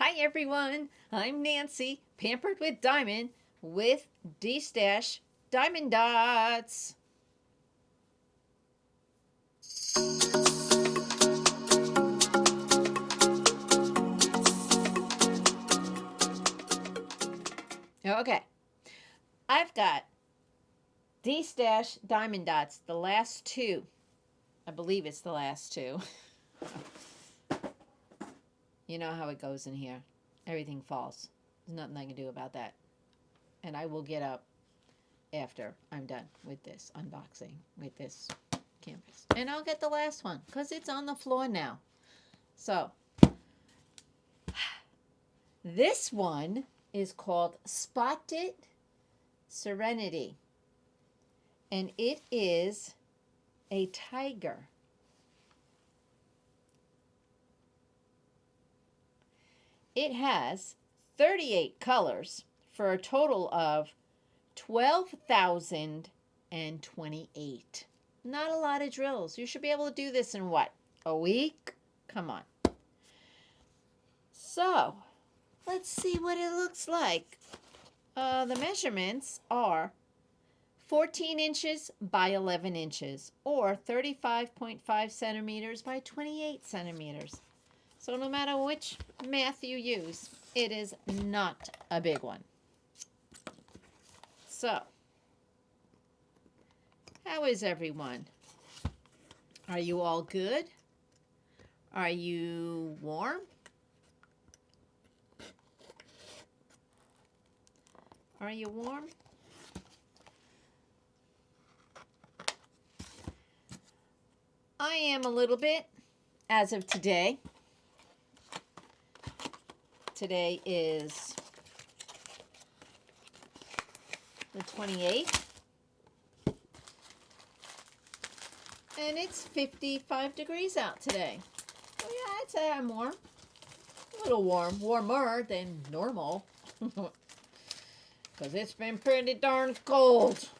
Hi everyone, I'm Nancy, Pampered with Diamond, with D-Stash Diamond Dots. Okay, I've got D-Stash Diamond Dots, the last two. I believe it's the last two. You know how it goes in here. Everything falls. There's nothing I can do about that. And I will get up after I'm done with this unboxing, with this canvas. And I'll get the last one because it's on the floor now. So, this one is called Spotted Serenity. And it is a tiger. It has 38 colors for a total of 12,028. Not a lot of drills. You should be able to do this in what? A week? Come on. So, let's see what it looks like. The measurements are 14 inches by 11 inches, or 35.5 centimeters by 28 centimeters. So no matter which math you use, it is not a big one. So, how is everyone? Are you all good? Are you warm? Are you warm? I am a little bit as of today. Today is the 28th. And it's 55 degrees out today. So yeah, I'd say I'm warm. A little warm. Warmer than normal. Because it's been pretty darn cold.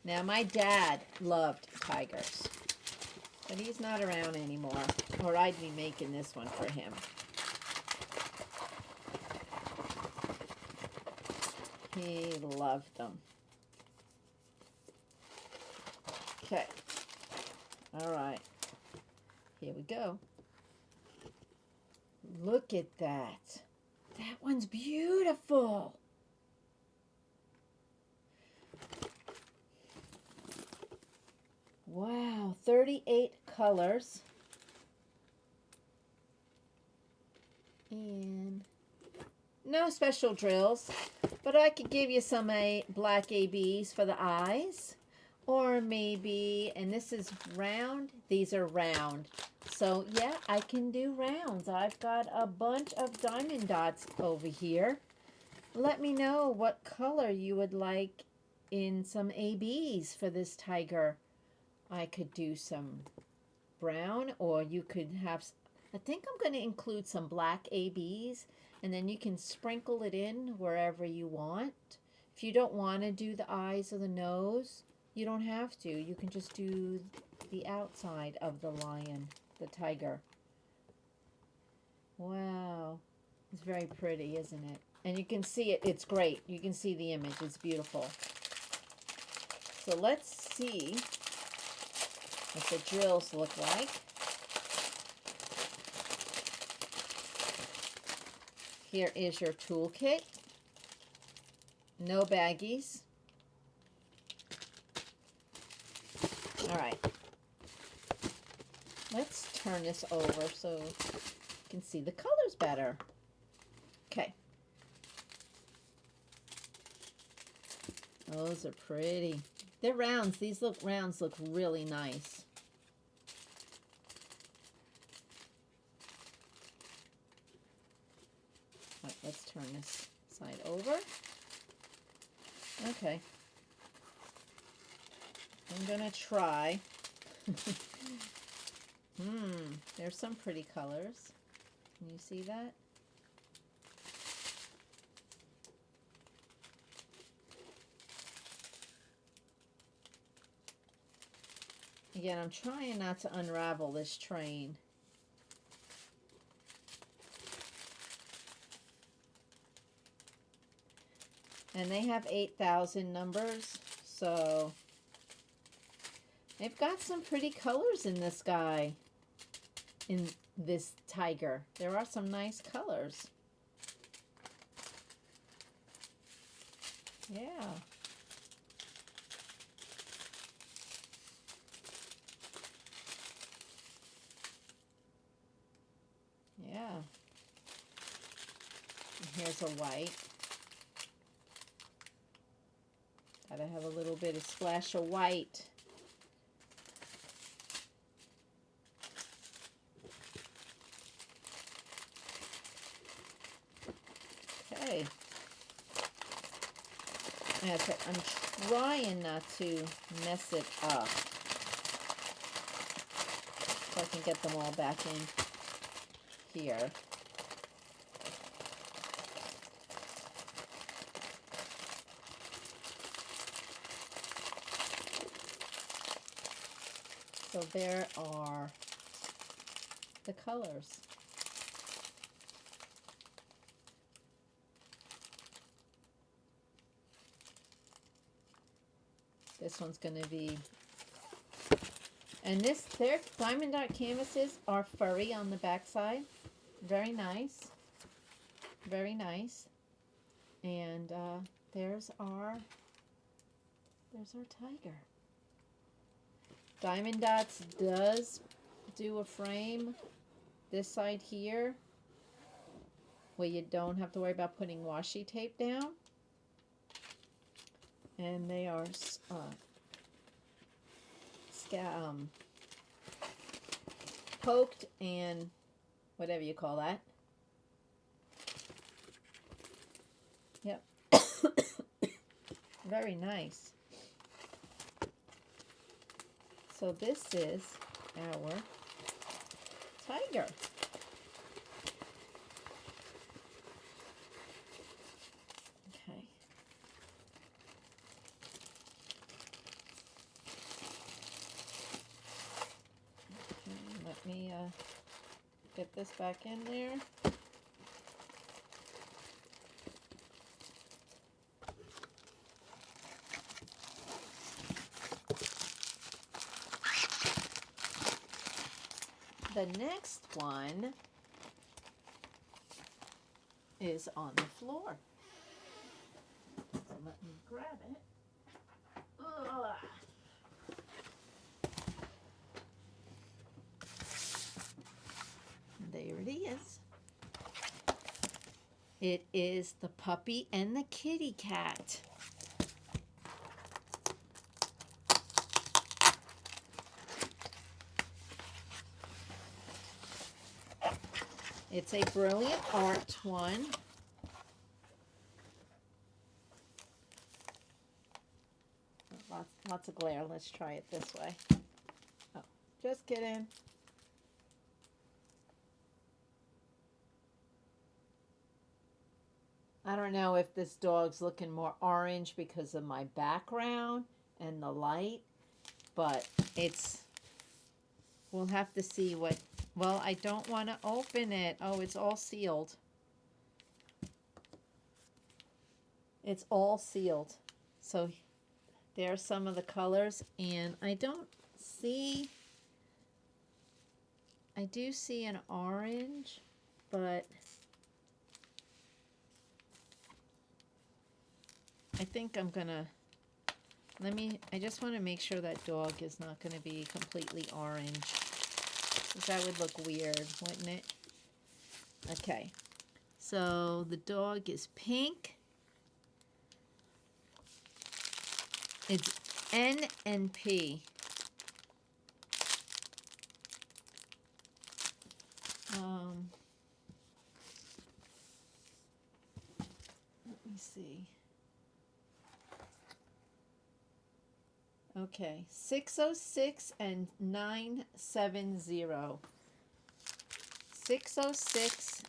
Now, my dad loved tigers. But he's not around anymore. Or I'd be making this one for him. He loved them. Okay. All right. Here we go. Look at that. That one's beautiful. Wow, 38 colors. And no special drills, but I could give you some black ABs for the eyes. Or maybe, and this is round, these are round. So yeah, I can do rounds. I've got a bunch of diamond dots over here. Let me know what color you would like in some ABs for this tiger. I could do some brown, or you could have, I think I'm going to include some black ABs, and then you can sprinkle it in wherever you want. If you don't want to do the eyes or the nose, you don't have to. You can just do the outside of the lion, the tiger. Wow. It's very pretty, isn't it? And you can see it. It's great. You can see the image. It's beautiful. So let's see what the drills look like. Here is your toolkit. No baggies. All right. Let's turn this over so you can see the colors better. Okay. Those are pretty. They're rounds. These rounds look really nice. All right, let's turn this side over. Okay. I'm gonna try. There's some pretty colors. Can you see that? Again, I'm trying not to unravel this train. And they have 8,000 numbers, so they've got some pretty colors in this guy, in this tiger. There are some nice colors. Yeah. Yeah. And here's a white. Gotta have a little bit of splash of white. Okay. I'm trying not to mess it up, so I can get them all back in here. So there are the colors. This one's going to be, and their diamond dot canvases are furry on the back side. Very nice. Very nice. And there's our tiger. Diamond Dots does do a frame this side here where you don't have to worry about putting washi tape down. And they are poked and whatever you call that. Yep. Very nice. So this is our tiger. Okay. Let me get this back in there. The next one is on the floor. So let me grab it. Ugh. There it is. It is the puppy and the kitty cat. It's a Brilliant Art one. Lots of glare. Let's try it this way. Oh, just kidding. I don't know if this dog's looking more orange because of my background and the light, but we'll have to see what. Well, I don't want to open it. Oh, it's all sealed. It's all sealed. So there are some of the colors, and I do see an orange, but I think I'm gonna, I just want to make sure that dog is not going to be completely orange. That would look weird, wouldn't it? Okay, so the dog is pink. It's N and P. Let me see. Okay, 606 and 970. 606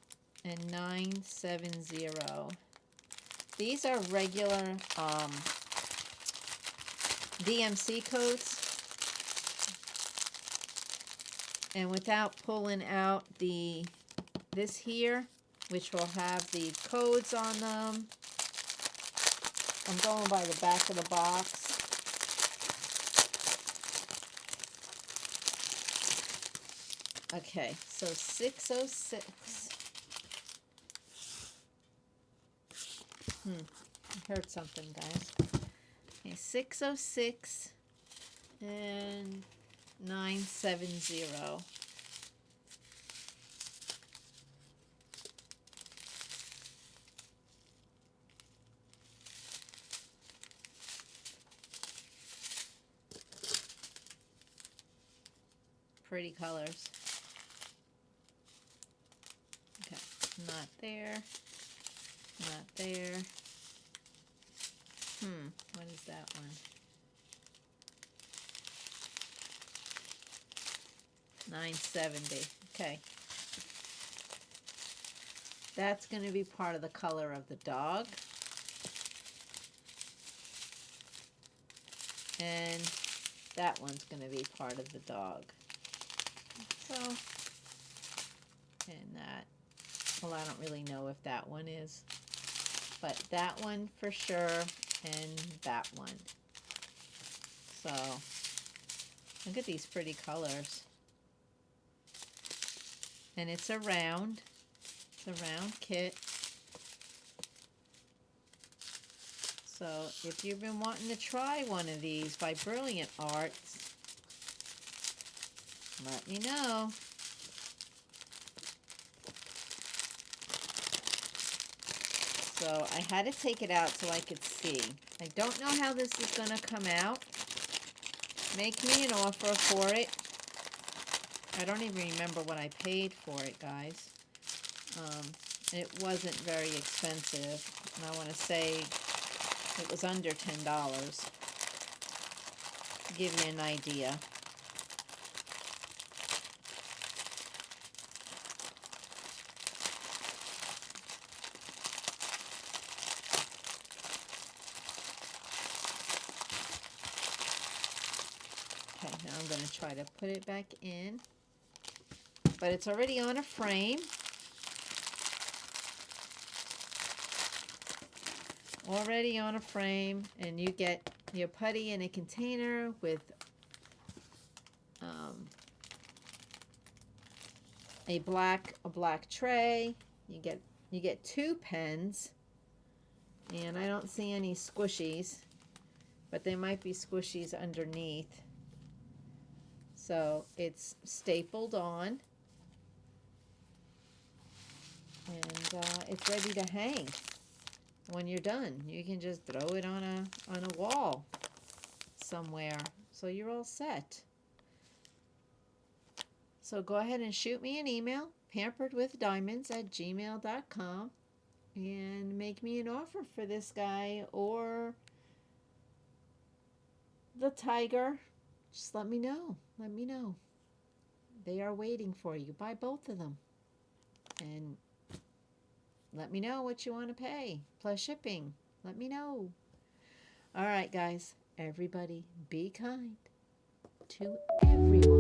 and 970. These are regular DMC codes. And without pulling out this here, which will have the codes on them, I'm going by the back of the box. Okay, so 606. I heard something, guys. Okay, 606 and 970. Pretty colors. Okay, not there. Not there. What is that one? $9.70. Okay. That's going to be part of the color of the dog. And that one's going to be part of the dog. So, and that, well, I don't really know if that one is, but that one for sure, and that one. So, look at these pretty colors. And it's a round kit. So, if you've been wanting to try one of these by Brilliant Arts, let me know. So I had to take it out so I could see. I don't know how this is going to come out. Make me an offer for it. I don't even remember what I paid for it, guys. It wasn't very expensive. And I want to say it was under $10. To give you an idea. Okay, now I'm going to try to put it back in. But it's already on a frame. Already on a frame, and you get your putty in a container with a black tray. You get 2 pens, and I don't see any squishies, but there might be squishies underneath. So it's stapled on, and it's ready to hang. When you're done, you can just throw it on a wall somewhere, so you're all set. So go ahead and shoot me an email, pamperedwithdiamonds@gmail.com, and make me an offer for this guy or the tiger. Just let me know. Let me know. They are waiting for you. Buy both of them. And let me know what you want to pay, plus shipping. Let me know. All right, guys. Everybody, be kind to everyone.